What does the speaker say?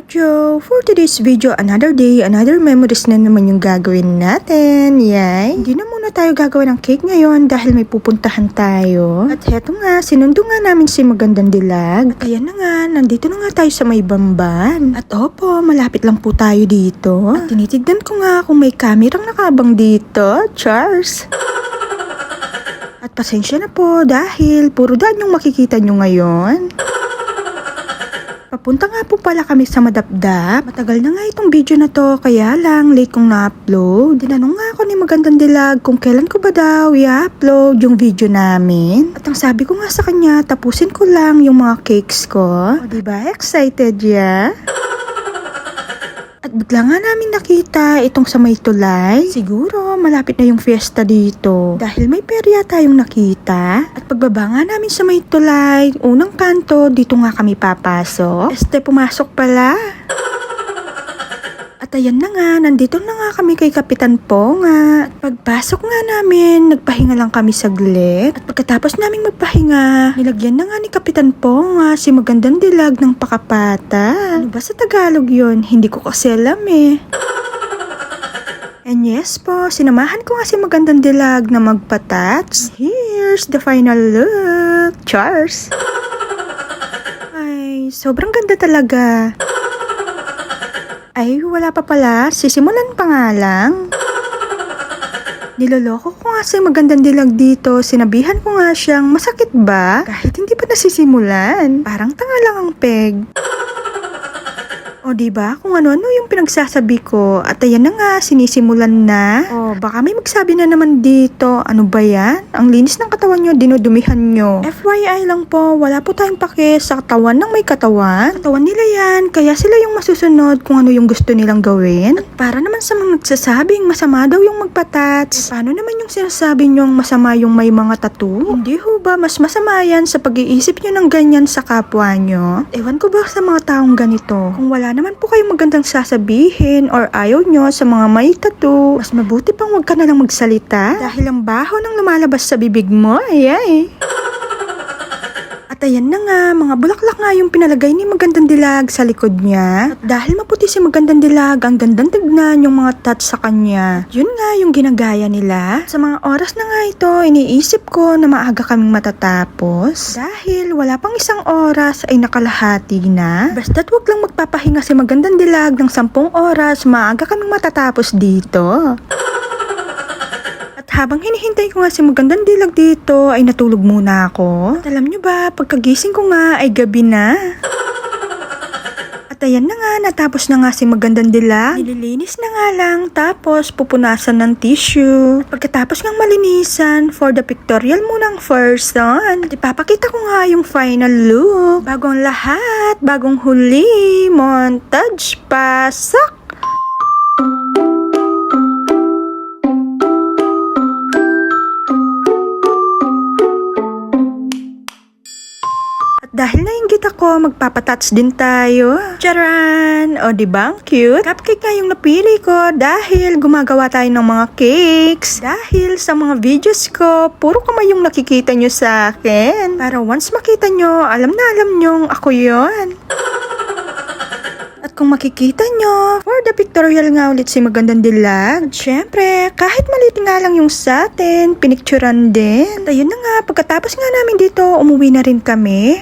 Joe! For today's video, another day, another memories na naman yung gagawin natin. Yay! Hindi na muna tayo gagawin ng cake ngayon dahil may pupuntahan tayo. At heto nga, sinundo nga namin si Magandang Dilag. At ayan na nga, nandito na nga tayo sa may Bamban. At opo, malapit lang po tayo dito. At tinitignan ko nga kung may kamerang nakabang dito. Cheers! At pasensya na po dahil puro daan yung makikita nyo ngayon. Papunta nga po pala kami sa Madapdap. Matagal na nga itong video na to, kaya lang late kong na-upload. Tinanong nga ako ni Magandang Dilag kung kailan ko ba daw i-upload yung video namin. At ang sabi ko nga sa kanya, tapusin ko lang yung mga cakes ko. O diba, excited ya? At bigla nga namin nakita itong sa may tulay. Siguro malapit na yung fiesta dito. Dahil may perya tayong nakita. At pagbaba nga namin sa may tulay, unang kanto, dito nga kami papasok. Pumasok pala. At ayan na nga, nandito na nga kami kay Kapitan Ponga. At pagpasok nga namin, nagpahinga lang kami saglit. At pagkatapos naming magpahinga, nilagyan na nga ni Kapitan Ponga si Magandang Dilag ng pakapata. Ano ba sa Tagalog yun? Hindi ko kasi alam eh. And yes po, sinamahan ko nga si Magandang Dilag na magpatats. Here's the final look. Cheers! Ay, sobrang ganda talaga. Ay, wala pa pala. Sisimulan pa nga lang. Niloloko ko nga si Magandang Dilag dito. Sinabihan ko nga siyang masakit ba? Kahit hindi pa nasisimulan. Parang tanga lang ang peg. O diba, kung ano-ano yung pinagsasabi ko. At ayan na nga, sinisimulan na. O baka may magsabi na naman dito. Ano ba yan? Ang linis ng katawan nyo, dinudumihan nyo. FYI lang po, wala po tayong pake sa katawan ng may katawan. Katawan nila yan, kaya sila yung masusunod kung ano yung gusto nilang gawin. At para naman sa mga nagsasabing masama daw yung magpatats. Paano naman yung sinasabi nyong masama yung may mga tattoo? Hindi ho ba, mas masama yan sa pag-iisip nyo ng ganyan sa kapwa nyo? Ewan ko ba sa mga taong ganito? Kung wala naman po kayong magandang sasabihin or ayaw nyo sa mga may tattoo, mas mabuti pang wag ka na lang magsalita dahil ang baho nang lumalabas sa bibig mo, ay. At ayan na nga, mga bulaklak nga yung pinalagay ni Magandang Dilag sa likod niya. At dahil maputi si Magandang Dilag, ang gandang tignan yung mga tats sa kanya. Yun nga yung ginagaya nila. Sa mga oras na nga ito, iniisip ko na maaga kaming matatapos. Dahil wala pang isang oras ay nakalahati na. Basta't wag lang magpapahinga si Magandang Dilag ng 10 oras, maaga kaming matatapos dito. Habang hinihintay ko nga si Magandang Dilag dito, ay natulog muna ako. At alam nyo ba, pagkagising ko nga ay gabi na. At ayan na nga, natapos na nga si Magandang Dilag. Nililinis na nga lang, tapos pupunasan ng tissue. At pagkatapos ng malinisan, for the pictorial munang first on. At ipapakita ko nga yung final look. Bagong lahat, bagong huli, montage, pasok! Dahil nainggit ako, magpapatats din tayo. Charan! O diba ang cute? Cupcake nga yung napili ko dahil gumagawa tayo ng mga cakes. Dahil sa mga videos ko, puro kamay yung nakikita nyo sa akin. Para once makita nyo, alam na alam nyong ako yon. At kung makikita nyo, for the pictorial nga ulit si Magandang Dilag. At syempre, kahit maliit nga lang yung sa atin, pinicturan din. At ayun na nga, pagkatapos nga namin dito, umuwi na rin kami.